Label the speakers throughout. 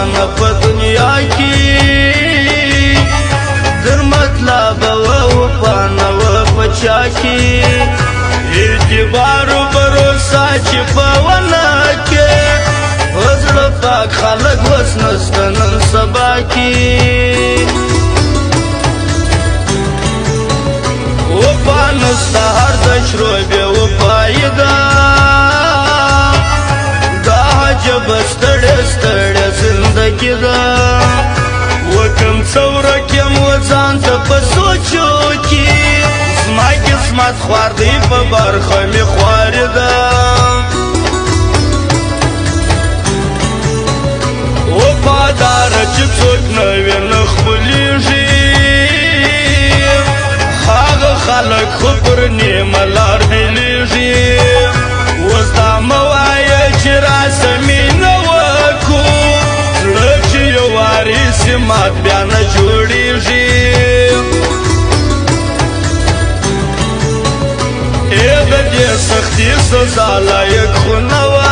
Speaker 1: روانه په دنیا کې در مطلب و پانه و پچا کې اعتبار و بروسا چې په ونه کې وزړه پاک خلک وس نسته نن سبا کې وفا نسته هر د شروبې وفایده دا عجب ستړې ستړې زندګي ده وکم څورکم وځان ته په سوچو کې زما قسمت خوار دی په برخه مې خوارې ده وفاداره چې څوک نه وي نه خپلېږي هغه خلک خو پر نیمه لار بېلېږي اوس دا مه وایه چې راسه مینه وکړو زړه چې یو وارې سي مات بیا نه جوړېږي ای د دې سختي سزا لایق خو نه وه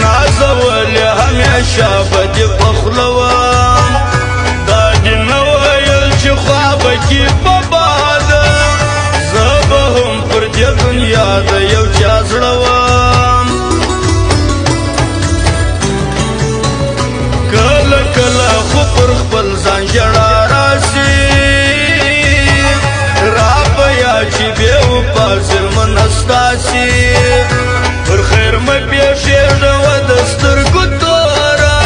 Speaker 1: نازولې همیشه به دې په خوله وم دا دې نه ویل چې خوا به کې په باده زه به هم پر دې دنیا د یو چا زړه وم کله کله خو پر خپل ځان ژړا راسي را په یاد چې بې وفا ظلمونه ستاسي پر خیر مه پېښېږه و د سترګو توره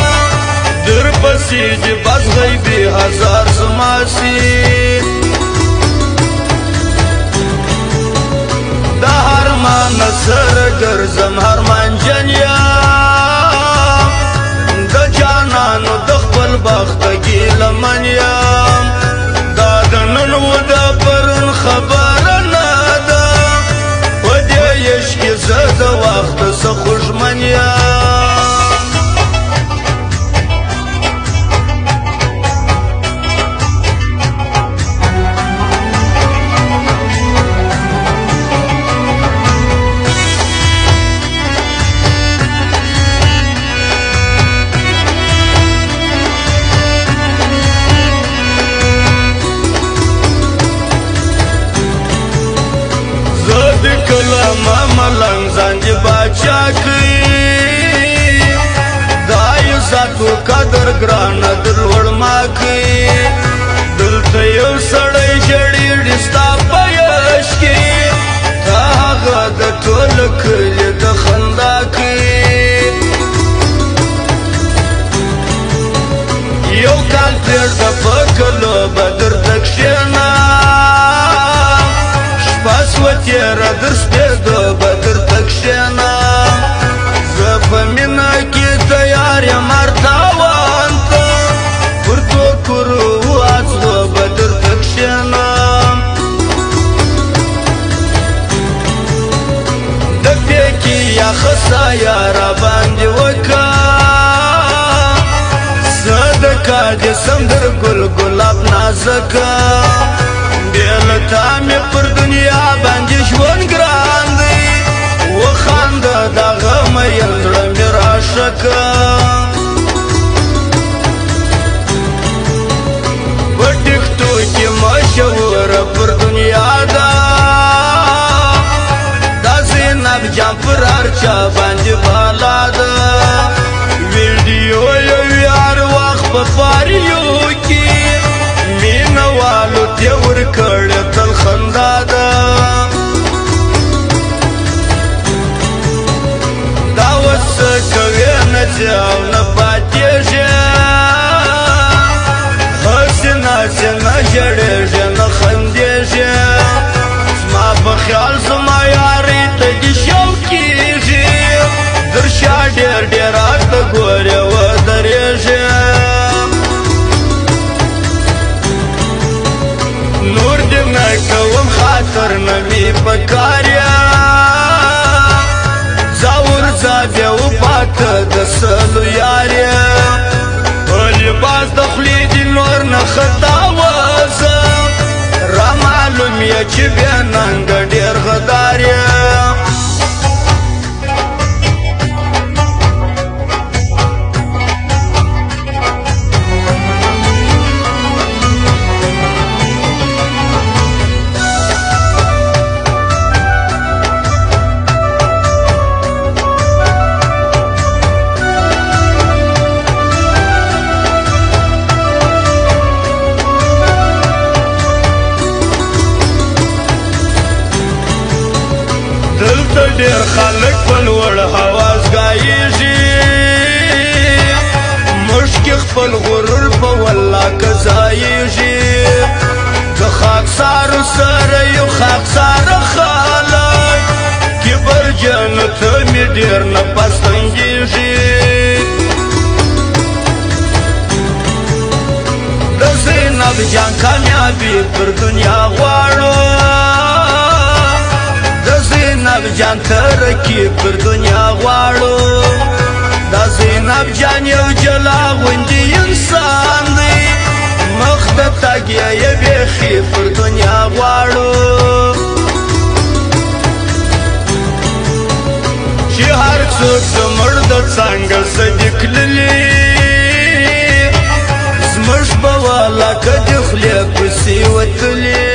Speaker 1: در پسې دې بس غیبي هزار زما سي د هرمانه سره ګرځم هرمانجن یم د جانانو د خپل بخت ګیلمن یم دا د نن و د پرون خبره نه ده په دې عشق کې زه د وخت څه خوږمن یم ملنګ ځان دې باچا کوي دا عزتو قدر ګرانه در لوړ ما کوي دلته یو سړی ژړېږي ستا په یش کې دا هغه د ټول کلي د خندا کوي یو کال پرېږده په کلو به درته کښېنم شپه تېره در سپېدو به درته کښېنم زه په مینه کې تیار یم هر تاوان ته پر ټوکرو واڅغو به درته کښېنم د پېکې یخه سایه راباندې وکړه صدقه دې سندر ګل ګلاب نازکه بې له تا مې پر دنیا باندې ژوند ګران دی وخانده دغه مین زړه مې راشه که په ټیکټو کې مشهوره پر دنیا ده دا زینب جان پر هر چا باندې بالا ده ویډیو یو هر وخت په فاریو کې مینه والو دې ورکړې تل خندا ده دا اوس څه کوې نه ځې او نه پاتېږې هسې ناسې نه ژړېږې نه خندېږې زما په خیال زما یارۍ ته دې شوقېږي در شا ډېر ډېر راته ګورې ودرېږې نور دې نه کوم خاطر نه مې په کار ځه ورځه بیا وپاته د سلو یار په لباس د خولې دې نور نه خطا وځه را معلوم یې چې بیا ننګه ډېر غدار یې ډېر خلک په لوړ حواس ګایېږي موږ کې خپل غرور په والله که ځایېږي د خاکسارو سره یو خاکساره خلک کبرجن ته مې ډېر نه پسندېږي د زینب جان کامیابي پر دنیا غواړو د زینب جان ترقي پر دنیا غواړو دا زینب جان یو جلا غوندې انسان دی مخ د تګ یې بیخي پر دنیا غواړو چې هر څوک زموږ د څنګه صدیق للي زموږ به والا که د خولې پسې وتلي